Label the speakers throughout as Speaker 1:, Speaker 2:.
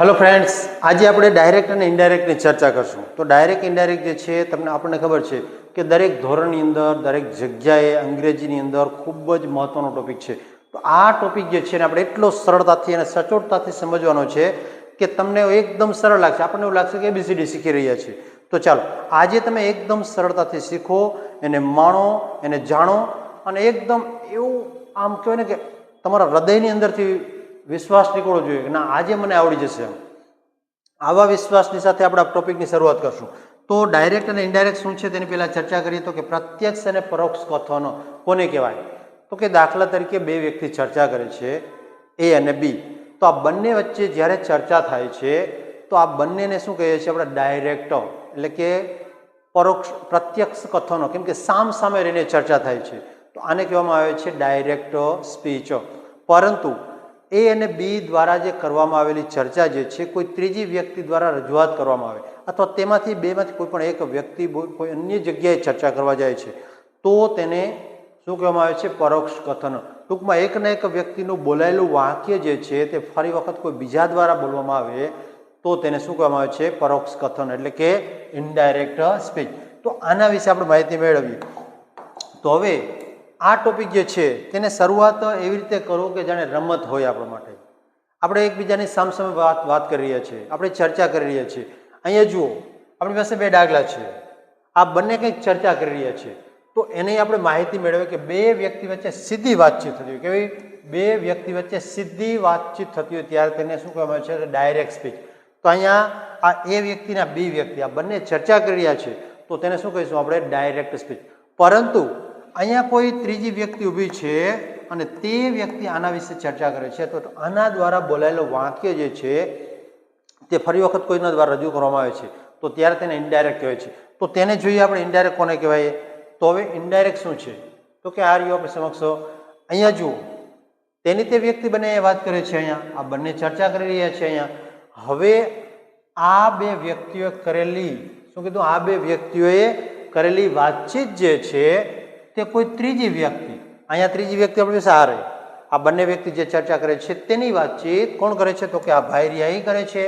Speaker 1: Hello friends, આજે આપણે direct અને ઇનડાયરેક્ટની ચર્ચા કરશું. તો ડાયરેક્ટ ઇનડાયરેક્ટ જે છે આપણને ખબર છે કે દરેક ધોરણની અંદર દરેક જગ્યાએ અંગ્રેજીની અંદર ખૂબ જ મહત્વનો ટોપિક છે. તો આ ટોપિક જે છે ને આપણે એટલો સરળતાથી અને સચોટતાથી સમજવાનો છે કે તમને એકદમ સરળ લાગશે. આપણને એવું લાગશે કે ABCD શીખી રહ્યા છીએ. તો ચાલો આજે તમે એકદમ સરળતાથી શીખો, એને માણો, એને જાણો અને એકદમ એવું આમ કહેવાય ને કે તમારા હૃદયની અંદરથી વિશ્વાસ નીકળવો જોઈએ કે ના આજે મને આવડી જશે. આવા વિશ્વાસની સાથે આપણે આ ટોપિકની શરૂઆત કરશું. તો ડાયરેક્ટ અને ઇનડાયરેક્ટ શું છે તેની પહેલાં ચર્ચા કરીએ તો કે પ્રત્યક્ષ અને પરોક્ષ કથનો કોને કહેવાય? તો કે દાખલા તરીકે બે વ્યક્તિ ચર્ચા કરે છે, A અને B. તો આ બંને વચ્ચે જ્યારે ચર્ચા થાય છે તો આ બંનેને શું કહીએ છીએ આપણે? ડાયરેક્ટ એટલે કે પરોક્ષ પ્રત્યક્ષ કથનો, કેમ કે સામ સામે રહીને ચર્ચા થાય છે. તો આને કહેવામાં આવે છે ડાયરેક્ટ સ્પીચ. પરંતુ A અને B દ્વારા જે કરવામાં આવેલી ચર્ચા જે છે કોઈ ત્રીજી વ્યક્તિ દ્વારા રજૂઆત કરવામાં આવે અથવા તેમાંથી બેમાંથી કોઈ પણ એક વ્યક્તિ કોઈ અન્ય જગ્યાએ ચર્ચા કરવા જાય છે તો તેને શું કહેવામાં આવે છે? પરોક્ષ કથન. ટૂંકમાં એકના એક વ્યક્તિનું બોલાયેલું વાક્ય જે છે તે ફરી વખત કોઈ બીજા દ્વારા બોલવામાં આવે તો તેને શું કહેવામાં આવે છે? પરોક્ષ કથન એટલે કે ઇનડાયરેક્ટ સ્પીચ. તો આના વિશે આપણે માહિતી મેળવીએ. તો હવે આ ટોપિક જે છે તેને શરૂઆત એવી રીતે કરો કે જાણે રમત હોય આપણા માટે. આપણે એકબીજાની સામસામે વાત કરી રહ્યા છીએ, આપણે ચર્ચા કરી રહ્યા છીએ. અહીંયા જુઓ, આપણી પાસે બે ડાગલા છે, આ બંને કંઈક ચર્ચા કરી રહ્યા છે. તો એની આપણે માહિતી મેળવીએ કે બે વ્યક્તિ વચ્ચે સીધી વાતચીત થતી હોય. કેવી? બે વ્યક્તિ વચ્ચે સીધી વાતચીત થતી હોય ત્યારે તેને શું કહેવામાં આવે છે? Direct speech. તો અહીંયા આ A વ્યક્તિ અને B વ્યક્તિ આ બંને ચર્ચા કરી રહ્યા છે તો તેને શું કહીશું આપણે? Direct speech. પરંતુ અહીંયા કોઈ ત્રીજી વ્યક્તિ ઊભી છે અને તે વ્યક્તિ આના વિશે ચર્ચા કરે છે તો આના દ્વારા બોલાયેલો વાક્ય જે છે તે ફરી વખત કોઈના દ્વારા રજૂ કરવામાં આવે છે તો ત્યારે તેને ઇનડાયરેક્ટ કહેવાય છે. તો તેને જોઈએ આપણે ઇનડાયરેક્ટ કોને કહેવાય? તો હવે ઇનડાયરેક્ટ શું છે? તો કે આ રહ્યું આપણે સમક્ષ. અહીંયા જુઓ, તેની તે વ્યક્તિ બંને વાત કરે છે, અહીંયા આ બંને ચર્ચા કરી રહ્યા છે. અહીંયા હવે આ બે વ્યક્તિઓએ કરેલી શું કીધું? આ બે વ્યક્તિઓએ કરેલી વાતચીત જે છે તે કોઈ ત્રીજી વ્યક્તિ, અહીંયા ત્રીજી વ્યક્તિ આપણી પાસે આ રહી, આ બંને વ્યક્તિ જે ચર્ચા કરે છે તેની વાતચીત કોણ કરે છે? તો કે આ ભાઈ રિયાઈ કરે છે,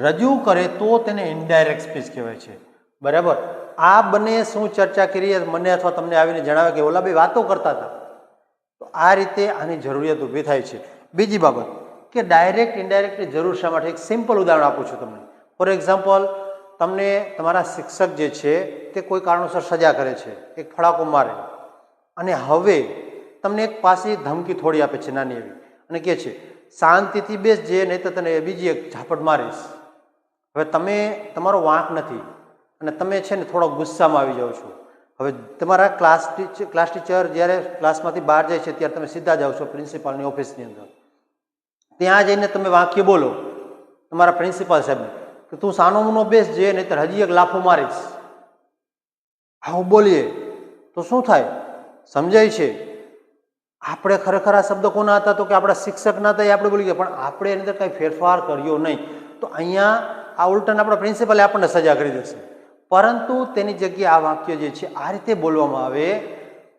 Speaker 1: રજૂ કરે તો તેને ઇનડાયરેક્ટ સ્પીચ કહેવાય છે. બરાબર? આ બંને શું ચર્ચા કરી મને અથવા તમને આવીને જણાવે કે ઓલા બે વાતો કરતા હતા. તો આ રીતે આની જરૂરિયાત ઊભી થાય છે. બીજી બાબત કે ડાયરેક્ટ ઇનડાયરેક્ટની જરૂર શા માટે? એક સિમ્પલ ઉદાહરણ આપું છું તમને. ફોર એક્ઝામ્પલ, તમને તમારા શિક્ષક જે છે તે કોઈ કારણોસર સજા કરે છે, એક ફડાકો મારે, અને હવે તમને એક પાછી ધમકી થોડી આપે છે નાની એવી અને કહે છે શાંતિથી બેસજે નહીં તો તને બીજી એક ઝાપટ મારીશ. હવે તમે તમારો વાંક નથી અને તમે છે ને થોડો ગુસ્સામાં આવી જાઓ છો. હવે તમારા ક્લાસ ટીચર જ્યારે ક્લાસમાંથી બહાર જાય છે ત્યારે તમે સીધા જાઓ છો પ્રિન્સિપાલની ઓફિસની અંદર. ત્યાં જઈને તમે વાક્ય બોલો તમારા પ્રિન્સિપાલ સાહેબને કે તું સાનો મુનો બેસજે નહીંતર હજી એક લાફો મારીશ. આવું બોલીએ તો શું થાય? સમજાય છે? આપણે ખરેખર આ શબ્દ કોના હતા? તો કે આપણા શિક્ષકના હતા, એ આપણે બોલી ગયા, પણ આપણે એની અંદર કંઈ ફેરફાર કર્યો નહીં. તો અહીંયા આ ઉલટાને આપણા પ્રિન્સિપલે આપણને સજા કરી દેશે. પરંતુ તેની જગ્યાએ આ વાક્ય જે છે આ રીતે બોલવામાં આવે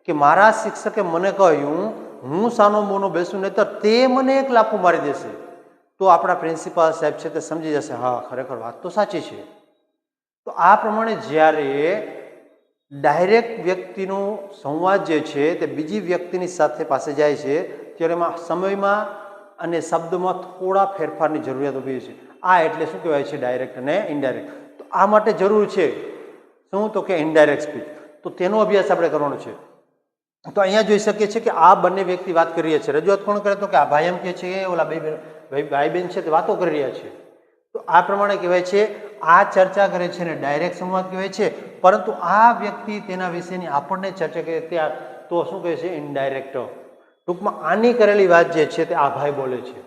Speaker 1: કે મારા શિક્ષકે મને કહ્યું હું સાનો મોનો બેસું નહીં તો તે મને એક લાફો મારી દેશે. તો આપણા પ્રિન્સિપાલ સાહેબ છે તે સમજી જશે હા ખરેખર વાત તો સાચી છે. તો આ પ્રમાણે જ્યારે ડાયરેક્ટ વ્યક્તિનો સંવાદ જે છે તે બીજી વ્યક્તિની સાથે પાસે જાય છે ત્યારે એમાં સમયમાં અને શબ્દમાં થોડા ફેરફારની જરૂરિયાત ઊભી છે. આ એટલે શું કહેવાય છે? ડાયરેક્ટ અને ઇનડાયરેક્ટ. તો આ માટે જરૂર છે શું? તો કે ઇનડાયરેક્ટ સ્પીચ. તો તેનો અભ્યાસ આપણે કરવાનો છે. તો અહીંયા જોઈ શકીએ છીએ કે આ બંને વ્યક્તિ વાત કરી રહ્યા છે. રજૂઆત કોણ કરે? તો કે આ ભાઈ એમ કહે છે ઓલા ભાઈ બહેન છે તે વાતો કરી રહ્યા છે. તો આ પ્રમાણે કહેવાય છે આ ચર્ચા કરે છે ને ડાયરેક્ટ સંવાદ કહેવાય છે. પરંતુ આ વ્યક્તિ તેના વિશેની આપણને ચર્ચા કરે ત્યાં તો શું કહે છે? ઇનડાયરેક્ટ. ટૂંકમાં આની કરેલી વાત જે છે તે આ ભાઈ બોલે છે.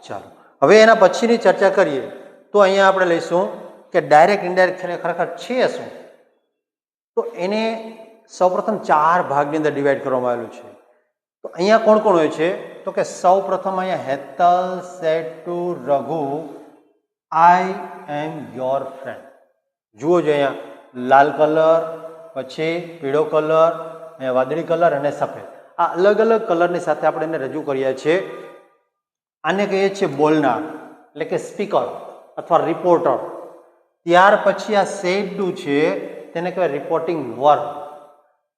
Speaker 1: ચાલો હવે એના પછીની ચર્ચા કરીએ. તો અહીંયા આપણે લઈશું કે ડાયરેક્ટ ઇનડાયરેક્ટ ખરેખર છે શું? તો એને સૌપ્રથમ 4 ભાગની અંદર ડિવાઈડ કરવામાં આવેલું છે. તો અહીંયા કોણ કોણ હોય છે? તો કે સૌપ્રથમ અહીંયા Hetal said to Raghu I M your friend. જુઓ જો અહીંયા લાલ કલર, પછી પીળો કલર, વાદળી કલર અને સફેદ, આ અલગ અલગ કલરની સાથે આપણે એને રજૂ કર્યા છે. આને કહીએ છીએ બોલનાર એટલે કે સ્પીકર અથવા રિપોર્ટર. ત્યાર પછી આ સેડ છે તેને કહેવાય રિપોર્ટિંગ વર્બ.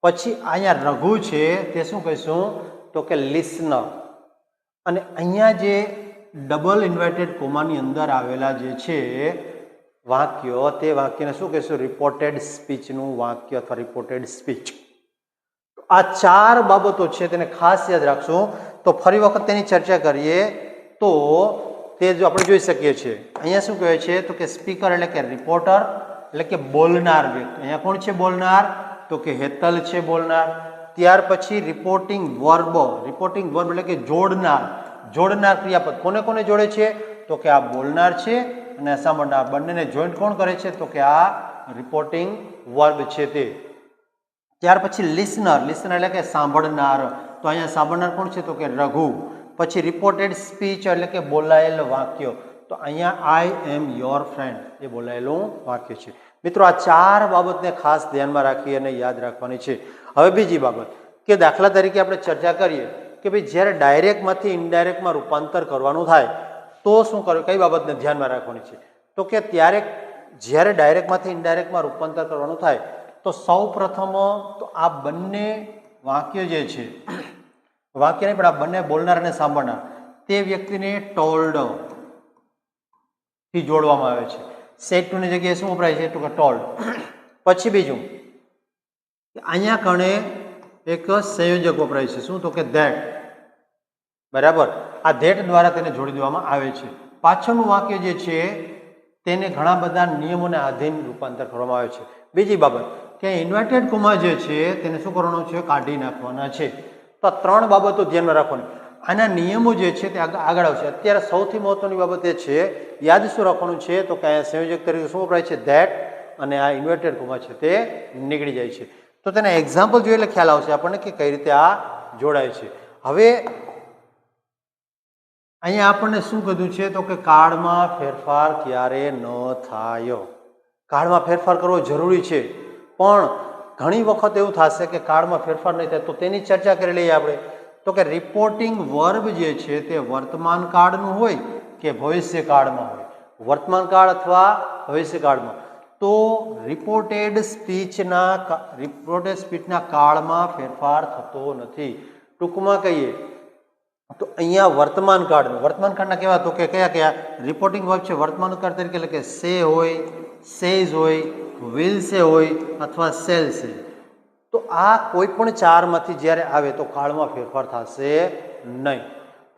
Speaker 1: પછી અહીંયા રઘુ છે તે શું કહીશું તો કે લિસનર. અને અહીંયા જે ડબલ ઇન્વર્ટેડ કોમાની અંદર આવેલા જે છે વાક્ય તે વાક્યને શું કહીશું રિપોર્ટેડ સ્પીચનું વાક્ય અથવા રિપોર્ટેડ સ્પીચ. આ ચાર બાબતો છે તેને ખાસ યાદ રાખશું. તો ફરી વખત તેની ચર્ચા કરીએ તો તે જો આપણે જોઈ શકીએ છીએ અહીંયા શું કહે છે તો કે સ્પીકર એટલે કે રિપોર્ટર એટલે કે બોલનાર વ્યક્તિ. અહીંયા કોણ છે બોલનાર તો કે હેતલ છે બોલનાર. ત્યાર પછી રિપોર્ટિંગ વર્બ એટલે કે જોડનાર ક્રિયાપદ. કોને કોને જોડે છે તો કે આ બોલનાર છે અને સાંભળનાર, બંનેને જોઈન્ટ કોણ કરે છે તો કે આ રિપોર્ટિંગ વર્બ છે તે. ત્યાર પછી લિસનર એટલે કે સાંભળનાર. તો અહીંયા સાંભળનાર કોણ છે તો કે રઘુ. પછી રિપોર્ટેડ સ્પીચ એટલે કે બોલાયેલ વાક્ય. તો અહીંયા આઈ એમ યોર ફ્રેન્ડ એ બોલાયેલું વાક્ય છે. મિત્રો આ ચાર બાબતને ખાસ ધ્યાનમાં રાખી અને યાદ રાખવાની છે. હવે બીજી બાબત કે દાખલા તરીકે આપણે ચર્ચા કરીએ કે ભાઈ જ્યારે ડાયરેક્ટમાંથી ઇનડાયરેક્ટમાં રૂપાંતર કરવાનું થાય તો શું કરવું, કઈ બાબતને ધ્યાનમાં રાખવાની છે તો કે જ્યારે ડાયરેક્ટમાંથી ઇનડાયરેક્ટમાં રૂપાંતર કરવાનું થાય તો સૌ પ્રથમ તો આ બંને વાક્ય જે છે વાક્ય નહીં પણ આ બંને બોલનાર અને સાંભળનાર તે વ્યક્તિને ટોલ્ડ થી જોડવામાં આવે છે. સેડ ટુ ની જગ્યાએ શું વપરાય છે તો કે ટોલ્ડ. પછી બીજું અહીંયા કણે એક સંયોજક વપરાય છે શું તો કે ધેટ. બરાબર, આ ધેટ દ્વારા તેને જોડી દેવામાં આવે છે. પાછળનું વાક્ય જે છે તેને ઘણા બધા નિયમોને આધીન રૂપાંતર કરવામાં આવે છે. બીજી બાબત કે ઇન્વર્ટેડ કોમા જે છે તેને શું કરવાનું છે કાઢી નાખવાના છે. તો આ ત્રણ બાબતો ધ્યાનમાં રાખવાની. આના નિયમો જે છે તે આગળ આવશે. અત્યારે સૌથી મહત્વની બાબત એ છે યાદ શું રાખવાનું છે તો કે અહીંયા સંયોજક તરીકે શું વપરાય છે ધેટ અને આ ઇન્વર્ટેડ કોમા છે તે નીકળી જાય છે. તો તેના એક્ઝામ્પલ જોઈએ એટલે ખ્યાલ આવશે આપણને કે કઈ રીતે આ જોડાય છે. હવે અહીંયા આપણને શું કીધું છે તો કે કાળમાં ફેરફાર ક્યારે ન થાય. કાળમાં ફેરફાર કરવો જરૂરી છે પણ ઘણી વખત એવું થશે કે કાળમાં ફેરફાર નહીં થાય તો તેની ચર્ચા કરી લઈએ આપણે. તો કે રિપોર્ટિંગ વર્બ જે છે તે વર્તમાન કાળનું હોય કે ભવિષ્ય કાળમાં હોય. વર્તમાન કાળ અથવા ભવિષ્ય કાળમાં તો રિપોર્ટેડ સ્પીચના કાળમાં ફેરફાર થતો નથી. ટૂંકમાં કહીએ તો અહીંયા વર્તમાન કાળના કેવા તો કે કયા રિપોર્ટિંગ વર્બ છે વર્તમાન કાળ તરીકે એટલે કે સે હોય, સેઝ હોય, વિલ સે હોય અથવા સેલ સે. તો આ કોઈ પણ ચારમાંથી જ્યારે આવે તો કાળમાં ફેરફાર થશે નહીં.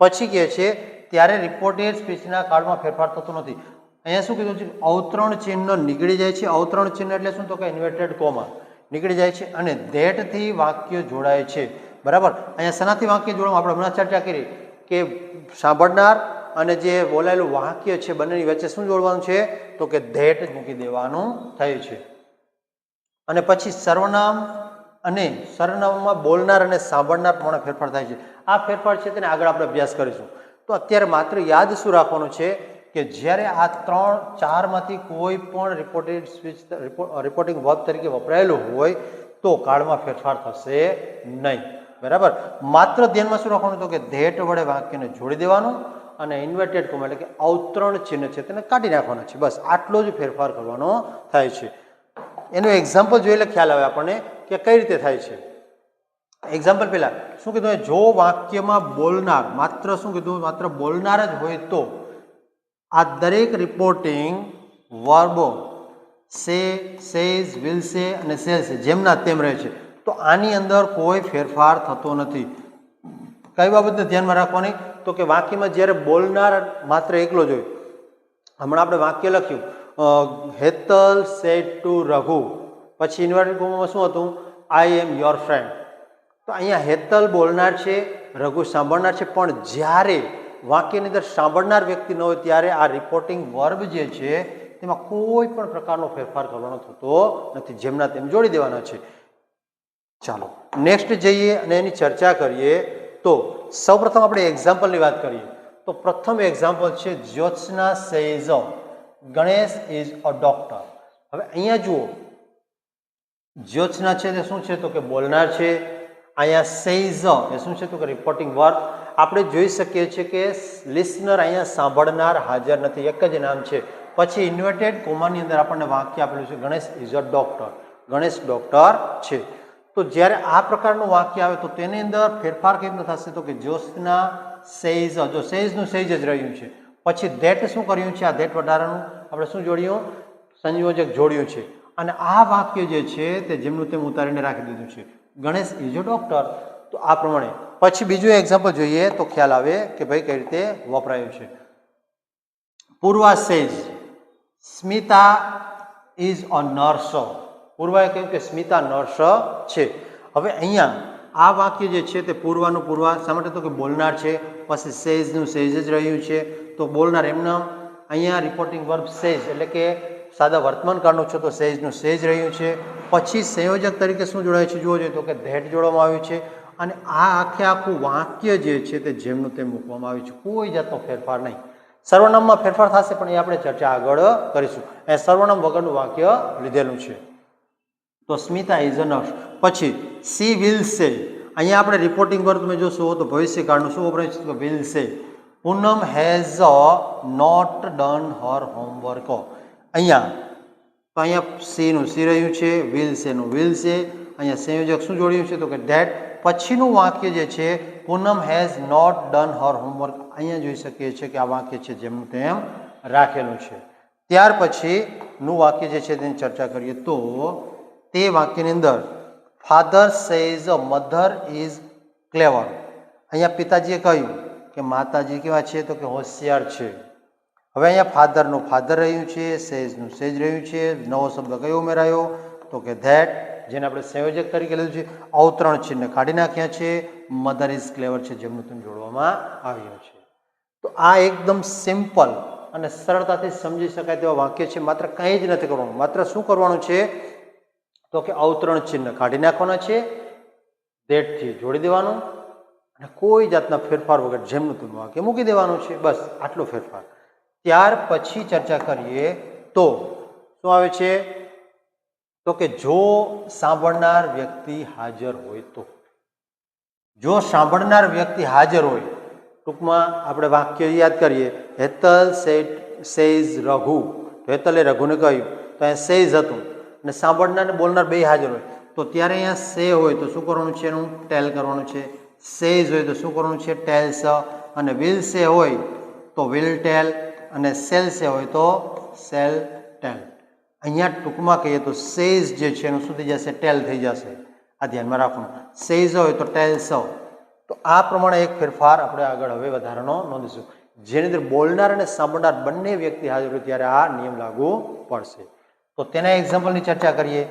Speaker 1: પછી કહે છે ત્યારે રિપોર્ટેડ સ્પીચના કાળમાં ફેરફાર થતો નથી. અહીંયા શું કીધું છે અવતરણ ચિહ્ન નીકળી જાય છે. અવતરણ ચિહ્ન એટલે શું તો કે ઇન્વર્ટેડ કોમા નીકળી જાય છે અને ધેટથી વાક્ય જોડાય છે. બરાબર, અહીંયા શેનાથી વાક્ય જોડવામાં આપણે હમણાં ચર્ચા કરી કે સાંભળનાર અને જે બોલાયેલું વાક્ય છે બંનેની વચ્ચે શું જોડવાનું છે તો કે ધેટ મૂકી દેવાનું થાય છે. અને પછી સર્વનામ અને સરનામમાં બોલનાર અને સાંભળનાર પ્રમાણે ફેરફાર થાય છે. આ ફેરફાર છે તેને આગળ આપણે અભ્યાસ કરીશું. તો અત્યારે માત્ર યાદ શું રાખવાનું છે કે જ્યારે આ ચારમાંથી કોઈ પણ રિપોર્ટિંગ વર્બ તરીકે વપરાયેલું હોય તો કાળમાં ફેરફાર થશે નહીં. બરાબર, માત્ર ધ્યાનમાં શું રાખવાનું તો કે ધેટ વડે વાક્યને જોડી દેવાનું અને ઇન્વર્ટેડ કોમા એટલે કે અવતરણ ચિહ્ન છે તેને કાઢી નાખવાના છે. બસ આટલો જ ફેરફાર કરવાનો થાય છે. એનું એક્ઝામ્પલ જોઈ એટલે ખ્યાલ આવે આપણને કે કઈ રીતે થાય છે. એક્ઝામ્પલ પહેલા શું કીધું જો વાક્યમાં બોલનાર માત્ર બોલનાર જ હોય તો આ દરેક રિપોર્ટિંગ વર્બો સે, સેઝ, વિલ સે અને સેલ સે જેમના તેમ રહે છે. તો આની અંદર કોઈ ફેરફાર થતો નથી. કઈ બાબતને ધ્યાનમાં રાખવાની તો કે વાક્યમાં જ્યારે બોલનાર માત્ર એકલો જ હોય. હમણાં આપણે વાક્ય લખ્યું હેતલ સેડ ટુ રઘુ, પછી ઇન્વર્ટેડ કોમામાં શું હતું આઈ એમ યોર ફ્રેન્ડ. તો અહીંયા હેતલ બોલનાર છે, રઘુ સાંભળનાર છે, પણ જ્યારે વાક્યની અંદર સાંભળનાર વ્યક્તિ ન હોય ત્યારે આ રિપોર્ટિંગ વર્બ જે છે તેમાં કોઈ પણ પ્રકારનો ફેરફાર કરવાનો થતો નથી, જેમના તેમ જોડી દેવાના છે. ચાલો નેક્સ્ટ જઈએ અને એની ચર્ચા કરીએ. તો સૌપ્રથમ આપણે એક્ઝામ્પલની વાત કરીએ તો પ્રથમ એક્ઝામ્પલ છે Jyotsna says Ganesh is a doctor. હવે અહીંયા જુઓ જ્યોત્સના છે તે શું છે તો કે બોલનાર છે. અહીંયા સેઝ એ શું છે તો કે રિપોર્ટિંગ વર્બ. આપણે જોઈ શકીએ છીએ કે લિસનર અહીંયા સાંભળનાર હાજર નથી, એક જ નામ છે. પછી ઇન્વર્ટેડ કોમાની અંદર આપણને વાક્ય આપેલું છે Ganesh is a doctor, Ganesh doctor છે. તો જ્યારે આ પ્રકારનું વાક્ય આવે તો તેની અંદર ફેરફાર કેવી રીતે થશે? તો કે જ્યોત્સના સેઝ, જો સેઝનું સેઝ જ રહ્યું છે. પછી ધેટ શું કર્યું છે? આ ધેટ વધારાનું આપણે શું જોડ્યું? સંયોજક જોડ્યું છે. અને આ વાક્ય જે છે તે જેમનું તેમ ઉતારીને રાખી દીધું છે, ગણેશ ઇઝ અ ડોક્ટર. તો આ પ્રમાણે પછી બીજું એક્ઝામ્પલ જોઈએ તો ખ્યાલ આવે કે ભાઈ કઈ રીતે વપરાયું છે. Purva says Smita is a nurse. પૂર્વાએ કહ્યું કે સ્મિતા નર્સ છે. હવે અહીંયા આ વાક્ય જે છે તે પૂર્વાનું પૂર્વા શા માટે? તો કે બોલનાર છે, પછી સેઝનું સેઝ જ રહ્યું છે. તો બોલનાર એમના અહીંયા રિપોર્ટિંગ વર્બ સેઝ એટલે કે સાદા વર્તમાન કાળનું છે તો સેઝનું સેઝ રહ્યું છે. પછી સંયોજક તરીકે શું જોડાય છે જુઓ જોઈએ તો કે ધેટ જોડવામાં આવ્યું છે. અને આ આખું વાક્ય જે છે તે જેમનું તેમ મૂકવામાં આવ્યું છે, કોઈ જાતનો ફેરફાર નહીં. સર્વનામમાં ફેરફાર થશે પણ એ આપણે ચર્ચા આગળ કરીશું. એ સર્વનામ વગરનું વાક્ય લીધેલું છે. તો સ્મિતા ઇઝ અ નર્સ. પછી સી વિલ સે, અહીંયા આપણે રિપોર્ટિંગ વર્બ તમે જોશો તો ભવિષ્યકાળનું શું વપરાય છે? તો will say. Poonam has not done her homework. અહીંયા તો અહીંયા સીનું સી રહ્યું છે, વિલ સેનું વિલ સે. અહીંયા સંયોજક શું જોડ્યું છે? તો કે ધેટ. પછીનું વાક્ય જે છે Poonam has not done her homework. અહીંયા જોઈ શકીએ છીએ કે આ વાક્ય છે જેમનું તેમ રાખેલું છે. ત્યાર પછીનું વાક્ય જે છે તેની ચર્ચા કરીએ તો તે વાક્યની અંદર father says mother is clever. અહીંયા પિતાજીએ કહ્યું કે માતાજી કેવા છે? તો કે હોશિયાર છે. હવે અહીંયા ફાધરનું ફાધર રહ્યું છે, સેઝનું સેઝ રહ્યું છે. નવો શબ્દ કયો ઉમેરાયો? તો કે ધેટ, જેને આપણે સંયોજક તરીકે લીધું છે. અવતરણ ચિહ્ન કાઢી નાખ્યા છે. મધર ઇઝ ક્લેવર છે જેમનું તેમ જોડવામાં આવ્યું છે. તો આ એકદમ સિમ્પલ અને સરળતાથી સમજી શકાય તેવા વાક્ય છે. માત્ર કંઈ જ નથી કરવાનું. માત્ર શું કરવાનું છે? તો કે અવતરણ ચિહ્ન કાઢી નાખવાના છે, ધેટથી જોડી દેવાનું અને કોઈ જાતના ફેરફાર વગર જેમનું તેમ વાક્ય મૂકી દેવાનું છે. બસ આટલો ફેરફાર. ત્યાર પછી ચર્ચા કરીએ તો શું આવે છે? તો કે જો સાંભળનાર વ્યક્તિ હાજર હોય તો. જો સાંભળનાર વ્યક્તિ હાજર હોય, ટૂંકમાં આપણે વાક્ય યાદ કરીએ, હેતલ સેઝ રઘુ. હેતલે રઘુને કહ્યું તો અહીંયા સેઝ હતું અને સાંભળનાર અને બોલનાર બે હાજર હોય તો ત્યારે અહીંયા સે હોય તો શું કરવાનું છે? એનું ટેલ કરવાનું છે. સેઝ હોય તો શું કરવાનું છે? ટેલ્સ. અને વિલ સે હોય તો વિલ ટેલ અને સેલ સે હોય તો સેલ ટેલ. અહીંયા ટૂંકમાં કહીએ તો સેઝ જે છે એનું શું થઈ જશે? ટેલ થઈ જશે. આ ધ્યાનમાં રાખવાનું. સેઝ હોય તો ટેલ્સ. તો આ પ્રમાણે એક ફેરફાર આપણે આગળ હવે વધારાનો નોંધીશું, જેની અંદર બોલનાર અને સાંભળનાર બંને વ્યક્તિ હાજર હોય ત્યારે આ નિયમ લાગુ પડશે. તો તેના એક્ઝામ્પલની ચર્ચા કરીએ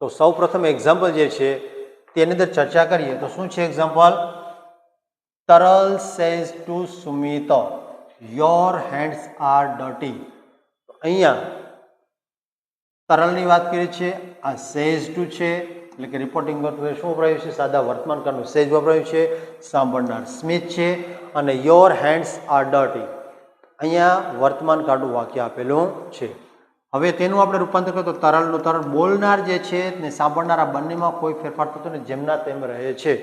Speaker 1: તો સૌ પ્રથમ એક્ઝામ્પલ જે છે તેની અંદર ચર્ચા કરીએ તો શું છે example? Taral says to Sumit your hands are dirty. અહીંયા તરલની વાત કરી છે, આ સેઝ ટુ છે એટલે કે રિપોર્ટિંગ વર્બ શું વપરાયું છે? સાદા વર્તમાન કાળનું સેઝ વપરાયું છે. સાંભળનાર સ્મિત છે અને યોર હેન્ડ્સ આર ડર્ટી અહીંયા વર્તમાન કાળનું વાક્ય આપેલું છે. હવે તેનું આપણે રૂપાંતર કરીએ તો તરલનું તરલ. બોલનાર જે છે ને સાંભળનાર આ બંનેમાં કોઈ ફેરફાર થતો ને જેમના તેમ રહે છે.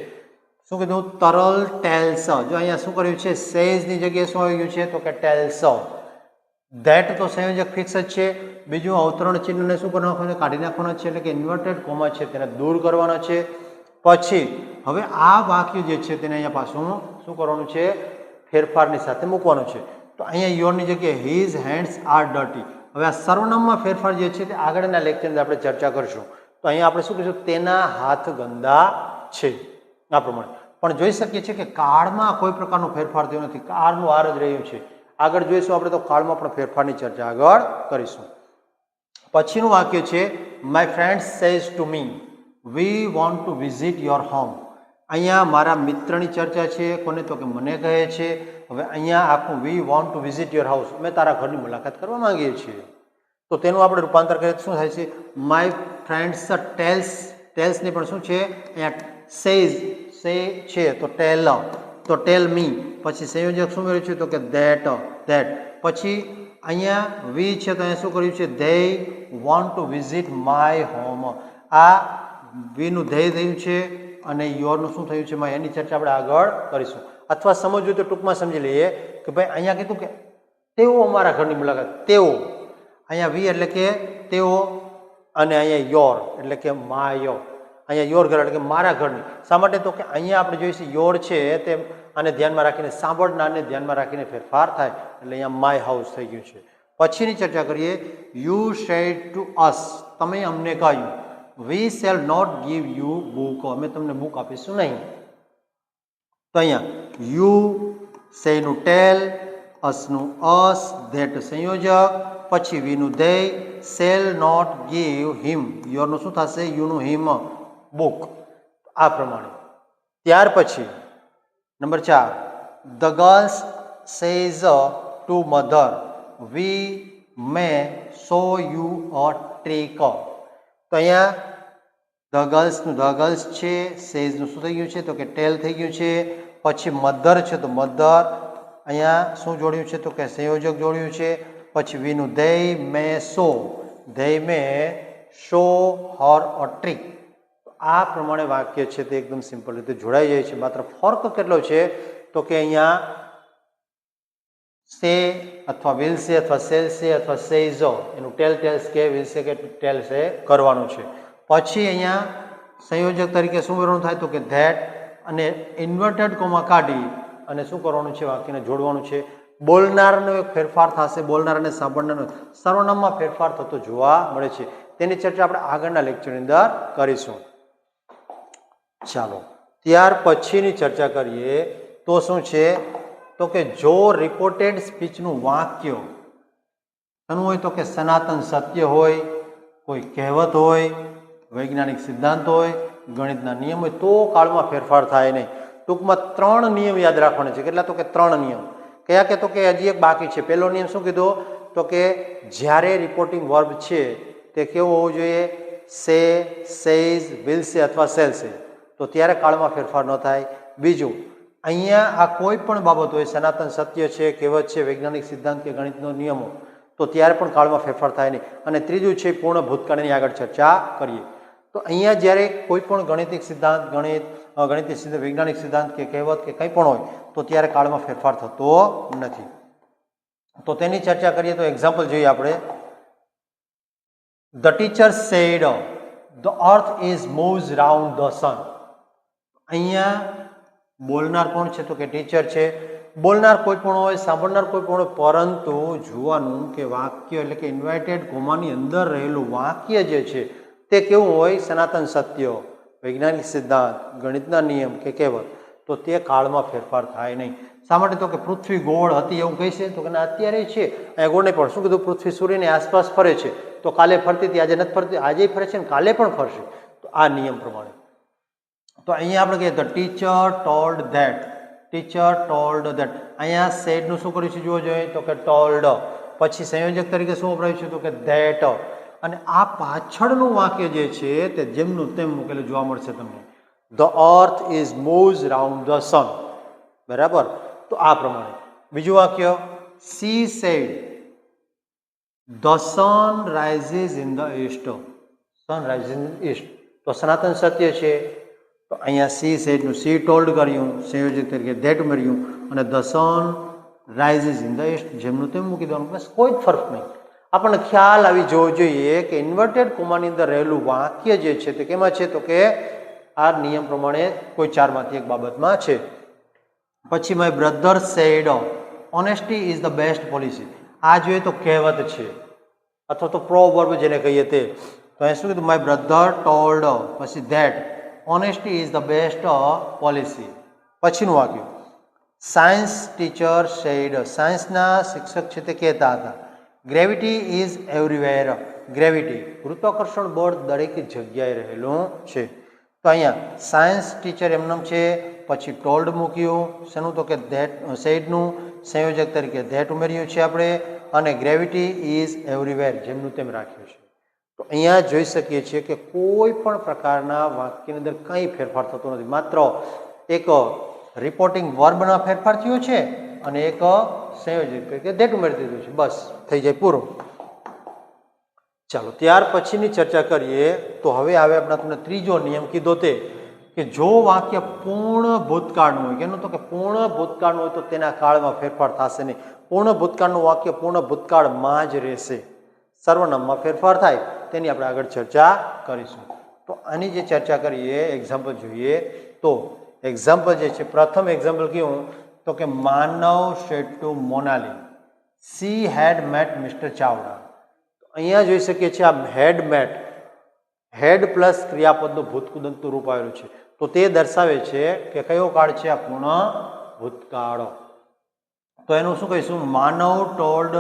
Speaker 1: શું કીધું? તરલ ટેલ્સ. જો અહીંયા શું કર્યું છે? સેઝની જગ્યાએ શું આવી ગયું છે? તો કે ટેલ્સ. ધેટ તો સંયોજક ફિક્સ જ છે. બીજું અવતરણ ચિહ્નને શું કરી નાખવાનું? કાઢી નાખવાના છે એટલે કે ઇન્વર્ટેડ કોમા છે તેને દૂર કરવાના છે. પછી હવે આ વાક્ય જે છે તેને અહીંયા પાછું શું કરવાનું છે? ફેરફારની સાથે મૂકવાનું છે. તો અહીંયા યોરની જગ્યાએ હિઝ હેન્ડ્સ આર ડર્ટી. હવે આ સર્વનામમાં ફેરફાર જે છે તે આગળના લેક્ચરની અંદર આપણે ચર્ચા કરીશું. તો અહીંયા આપણે શું કહીશું? તેના હાથ ગંદા છે. આ પ્રમાણે પણ જોઈ શકીએ છીએ કે કાળમાં કોઈ પ્રકારનો ફેરફાર થયો નથી. કાળનું આર જ રહ્યું છે. આગળ જોઈશું આપણે તો કાળમાં પણ ફેરફારની ચર્ચા આગળ કરીશું. પછીનું વાક્ય છે my friend says to me we want to visit your home. અહીંયા મારા મિત્રની ચર્ચા છે. કોને? તો કે મને કહે છે. હવે અહીંયા આખું we want to visit your house, અમે તારા ઘરની મુલાકાત કરવા માંગીએ છીએ. તો તેનું આપણે રૂપાંતર કરીએ તો શું થાય છે? My friends tales. ટેલ્સની પણ શું છે? અહીંયા સેઝ સે છે તો ટેલ. તો ટેલ મી. પછી સંયોજક શું કર્યું છે? તો કે ધેટ. ધેટ. પછી અહીંયા વી છે તો અહીંયા શું કર્યું છે? They want to visit my home. આ વીનું ધેય થયું છે અને યોરનું શું થયું છે? એની ચર્ચા આપણે આગળ કરીશું. અથવા સમજવું તો ટૂંકમાં સમજી લઈએ કે ભાઈ અહીંયા કીધું કે તેઓ અમારા ઘરની મુલાકાત, તેઓ અહીંયા વી એટલે કે તેઓ, અને અહીંયા યોર એટલે કે માયો, અહીંયા યોર ઘર એટલે કે મારા ઘરની. શા માટે? તો કે અહીંયા આપણે જોઈશું યોર છે તે આને ધ્યાનમાં રાખીને, સાંભળનારને ધ્યાનમાં રાખીને ફેરફાર થાય એટલે અહીંયા માય હાઉસ થઈ ગયું છે. પછીની ચર્ચા કરીએ. યુ સેડ ટુ અસ, તમે અમને કહ્યું. We shall not give you book, અમે તમને બુક આપીશું નહીં. તો અહીંયા યુ સેનું ટેલ, અસનું અસ, ધેટ સંયોજક, પછી વીનું they, shall not give him, યોરનું શું થશે? યુનું હિમ બુક. આ પ્રમાણે. ત્યાર પછી number 4, the girls says to mother, we may show you a trick. તો અહીંયા ધ ગર્લ્સનું ધ ગર્લ્સ છે, સેઝનું શું થઈ ગયું છે? તો કે ટેલ થઈ ગયું છે. પછી મધર છે તો મધર, અહીંયા શું જોડ્યું છે? તો કે સંયોજક જોડ્યું છે. પછી વીનું they may show, they may show her a trick. આ પ્રમાણે વાક્ય છે તે એકદમ સિમ્પલ રીતે જોડાઈ જાય છે. માત્ર ફરક કેટલો છે? તો કે અહીંયા સે અથવા વિલ સે અથવા સેલ સે અથવા સેઝો, એનું ટેલ ટેલ્સ કે વિલ સે કે ટેલ સે કરવાનું છે. પછી અહીંયા સંયોજક તરીકે શું કરવાનું થાય? તો કે ધેટ, અને ઇન્વર્ટેડ કોમા કાઢી અને શું કરવાનું છે? વાક્યને જોડવાનું છે. બોલનારનો એક ફેરફાર થશે, બોલનાર અને સાંભળનારનો સર્વનામમાં ફેરફાર થતો જોવા મળે છે. તેની ચર્ચા આપણે આગળના લેક્ચરની અંદર કરીશું. ચાલો, ત્યાર પછીની ચર્ચા કરીએ તો શું છે? તો કે જો રિપોર્ટેડ સ્પીચનું વાક્ય શેનું હોય? તો કે સનાતન સત્ય હોય, કોઈ કહેવત હોય, વૈજ્ઞાનિક સિદ્ધાંત હોય, ગણિતના નિયમ હોય, તો કાળમાં ફેરફાર થાય નહીં. ટૂંકમાં 3 નિયમ યાદ રાખવાના છે. કેટલા? તો કે 3 નિયમ. કયા? કે તો કે હજી એક બાકી છે. પહેલો નિયમ શું કીધો? તો કે જ્યારે રિપોર્ટિંગ વર્બ છે તે કેવો હોવો જોઈએ? સે, સેઝ, વિલ સે અથવા શેલ સે. તો ત્યારે કાળમાં ફેરફાર ન થાય. બીજું, અહીંયા આ કોઈ પણ બાબત હોય, સનાતન સત્ય છે, કહેવત છે, વૈજ્ઞાનિક સિદ્ધાંત કે ગણિતનો નિયમો, તો ત્યારે પણ કાળમાં ફેરફાર થાય નહીં. અને ત્રીજું છે પૂર્ણ ભૂતકાળની આગળ ચર્ચા કરીએ. તો અહીંયા જ્યારે કોઈ પણ ગણિતિક સિદ્ધાંત, ગણિતિક સિદ્ધાંત, વૈજ્ઞાનિક સિદ્ધાંત કે કહેવત કે કંઈ પણ હોય તો ત્યારે કાળમાં ફેરફાર થતો નથી. તો તેની ચર્ચા કરીએ તો એક્ઝામ્પલ જોઈએ આપણે. The teacher said the earth is moves round the sun. અહીંયા બોલનાર કોણ છે? તો કે ટીચર છે. બોલનાર કોઈ પણ હોય, સાંભળનાર કોઈ પણ હોય, પરંતુ જોવાનું કે વાક્ય એટલે કે ઇન્વાઇટેડ કોમાની અંદર રહેલું વાક્ય જે છે તે કેવું હોય? સનાતન સત્ય, વૈજ્ઞાનિક સિદ્ધાંત, ગણિતના નિયમ કે કહેવત, તો તે કાળમાં ફેરફાર થાય નહીં. શા માટે? તો કે પૃથ્વી ગોળ હતી એવું કહેશે? તો કે અત્યારે છે અહીંયા ગોળ નહીં, પણ શું કીધું? પૃથ્વી સૂર્યની આસપાસ ફરે છે. તો કાલે ફરતી હતી, આજે નથી ફરતી, આજે ફરે છે ને કાલે પણ ફરશે. તો આ નિયમ પ્રમાણે. તો અહીંયા આપણે કહીએ the teacher told that, teacher told that. અહીંયા સેડનું શું કર્યું છે? જોવો જોઈએ તો કે ટોલ્ડ. પછી સંયોજક તરીકે શું વપરાયું છે? તો કે ધેટ. અને આ પાછળનું વાક્ય જે છે તે જેમનું તેમ મૂકેલું જોવા મળશે તમને. The earth is moves round the sun. બરાબર? તો આ પ્રમાણે. બીજું વાક્ય, she said the sun rises in the east, sun rises in east. તો સનાતન સત્ય છે. તો અહીંયા સી સેડનું સી ટોલ્ડ કર્યું, સંયોજક તરીકે ધેટ ઉમેર્યું, અને the sun rises in the East જેમનું તેમ મૂકી દેવાનું. બસ કોઈ જ ફરક નહીં. આપણને ખ્યાલ આવી જવો જોઈએ કે ઇન્વર્ટેડ કોમાની અંદર રહેલું વાક્ય જે છે તે કેમાં છે? તો કે આ નિયમ પ્રમાણે કોઈ 4માંથી એક બાબતમાં છે. પછી my brother said honesty is the best policy. આ જોઈએ તો કહેવત છે અથવા તો પ્રોવર્બ જેને કહીએ તે. તો અહીં શું કીધું? માય બ્રધર ટોલ્ડ, પછી that honesty is the best policy. પછીનું વાક્ય, સાયન્સ ટીચર સેડ, સાયન્સના શિક્ષક છે તે કહેતા હતા, ગ્રેવિટી ઇઝ એવરીવેર, ગ્રેવિટી ગુરુત્વાકર્ષણ બળ દરેક જગ્યાએ રહેલું છે. તો અહીંયા સાયન્સ ટીચર એમનેમ છે, પછી ટોલ્ડ મૂક્યું, શેનું? તો કે ધેટ, સેડનું સંયોજક તરીકે ધેટ ઉમેર્યું છે આપણે, અને ગ્રેવિટી ઇઝ એવરીવેર જેમનું તેમ રાખ્યું છે. તો અહીંયા જોઈ શકીએ છીએ કે કોઈ પણ પ્રકારના વાક્યની અંદર કંઈ ફેરફાર થતો નથી. માત્ર એક રિપોર્ટિંગ વર્બના ફેરફાર થયો છે અને એક સંયોજક તરીકે ધેટ ઉમેરી દીધું છે. બસ થઈ જાય પૂરું. ચાલો ત્યાર પછીની ચર્ચા કરીએ તો હવે આવે આપણા તમને ત્રીજો નિયમ કીધો તે કે જો વાક્ય પૂર્ણ ભૂતકાળનું હોય, કેનું તો કે પૂર્ણ ભૂતકાળનું હોય તો તેના કાળમાં ફેરફાર થશે નહીં. પૂર્ણ ભૂતકાળનું વાક્ય પૂર્ણ ભૂતકાળમાં જ રહેશે. સર્વનામમાં ફેરફાર થાય તેની આપણે આગળ ચર્ચા કરીશું. તો આની જે ચર્ચા કરીએ, એક્ઝામ્પલ જોઈએ. તો એક્ઝામ્પલ જે છે, પ્રથમ એક્ઝામ્પલ કેવું તો કે Manav said to Monali she had met mister Chavda. અહીંયા જોઈ શકીએ છીએ આ હેડ મેટ, હેડ પ્લસ ક્રિયાપદનું ભૂતકૃદંતનું રૂપ આવેલું છે. તો તે દર્શાવે છે કે કયો કાળ છે? આ પૂર્ણ ભૂતકાળ. તો એનું શું કહીશું? માનવ ટોલ્ડ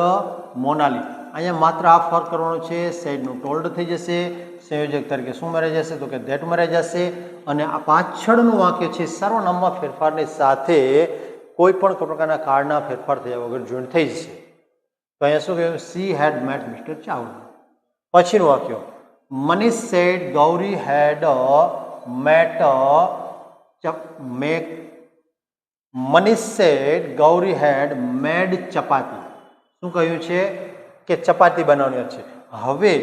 Speaker 1: મોનાલી. અહીંયા માત્ર આ ફરક કરવાનો છે, સેડનું ટોલ્ડ થઈ જશે, સંયોજક તરીકે શું મરાઈ જશે? તો કે ધેટ મરાઈ જશે. અને આ પાછળનું વાક્ય છે સર્વનામમાં ફેરફારની સાથે કોઈ પણ પ્રકારના કાળના ફેરફાર થયા વગર જોઈન્ટ થઈ જશે. તો અહીંયા શું કહ્યું? She had met mister Chavda. પછીનું વાક્ય, Manish said Gauri had met Manish said Gauri had made chapati. શું કહ્યું છે? કે ચપાતી બનાવવાની છે. હવે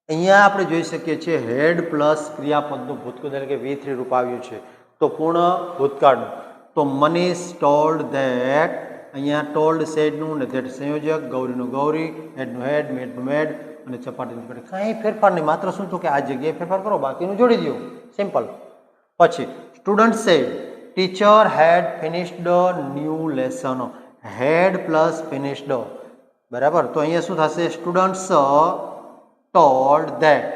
Speaker 1: અહીંયા આપણે જોઈ શકીએ છીએ હેડ પ્લસ ક્રિયાપદનું ભૂતકાળ એટલે કે V3 રૂપ આવ્યું છે. તો પૂર્ણ ભૂતકાળનું. તો મનીષ ટોલ્ડ ધેટ, અહીંયા ટોલ્ડ સેડનું ને ધેટ સંયોજક, ગૌરીનું ગૌરી, હેડનું હેડ, મેડનું મેડ અને ચપાટીનું ચપાટી. કાંઈ ફેરફાર નહીં, માત્ર શું તો કે આ જગ્યાએ ફેરફાર કરો, બાકીનું જોડી દો, સિમ્પલ. પછી student said teacher had finished new lesson. Had plus finished, બરાબર. તો અહીંયા શું થશે? સ્ટુડન્ટ્સ ટોલ્ડ ધેટ,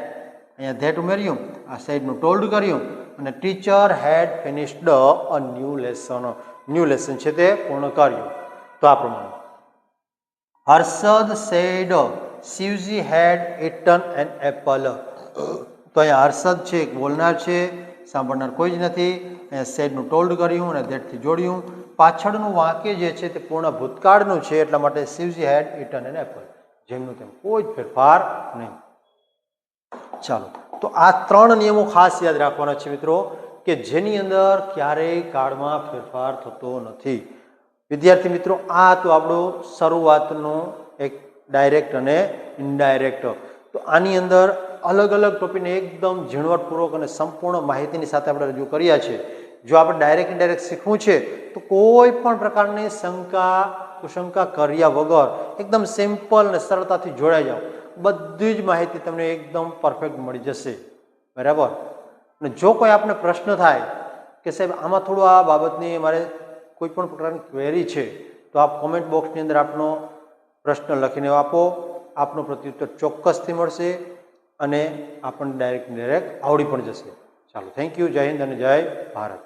Speaker 1: અહીંયા ધેટ ઉમેર્યું, આ સાઈડનું ટોલ્ડ કર્યું અને teacher had finished a new lesson. New lesson છે તે પૂર્ણ કર્યું. તો આ પ્રમાણે Harshad said Shivji had eaten an apple. તો અહીંયા હર્ષદ છે એક બોલનાર છે, સાંભળનાર કોઈ જ નથી. અહીંયા સેડનું ટોલ્ડ કર્યું અને ધેટથી જોડ્યું. પાછળનું વાક્ય જે છે તે પૂર્ણ ભૂતકાળનું છે, એટલા માટે Shivji had eaten an Apple, જેમનું તેમ કોઈ જ ફેરફાર નહીં. ચાલો, તો આ 3 નિયમો ખાસ યાદ રાખવાના છે મિત્રો, કે જેની અંદર ક્યારેય કાળમાં ફેરફાર થતો નથી. વિદ્યાર્થી મિત્રો, આ તો આપણું શરૂઆતનું એક ડાયરેક્ટ અને ઇનડાયરેક્ટ. તો આની અંદર અલગ અલગ ટોપિકને એકદમ ઝીણવટપૂર્વક અને સંપૂર્ણ માહિતીની સાથે આપણે રજૂ કર્યા છે. જો આપણે ડાયરેક્ટ ઇનડાયરેક્ટ શીખવું છે તો કોઈ પણ પ્રકારની શંકા કુશંકા કર્યા વગર એકદમ સિમ્પલ અને સરળતાથી જોડાઈ જાઓ. બધી જ માહિતી તમને એકદમ પરફેક્ટ મળી જશે, બરાબર. અને જો કોઈ આપને પ્રશ્ન થાય કે સાહેબ આમાં થોડું આ બાબતની મારે કોઈ પણ પ્રકારની ક્વેરી છે, તો આપ કોમેન્ટ બોક્સની અંદર આપનો પ્રશ્ન લખીને આપો. આપનો પ્રત્યુત્તર ચોક્કસથી મળશે અને આપણને ડાયરેક્ટ આવડી પણ જશે. ચાલો, થેન્ક યુ. જય હિન્દ અને જય ભારત.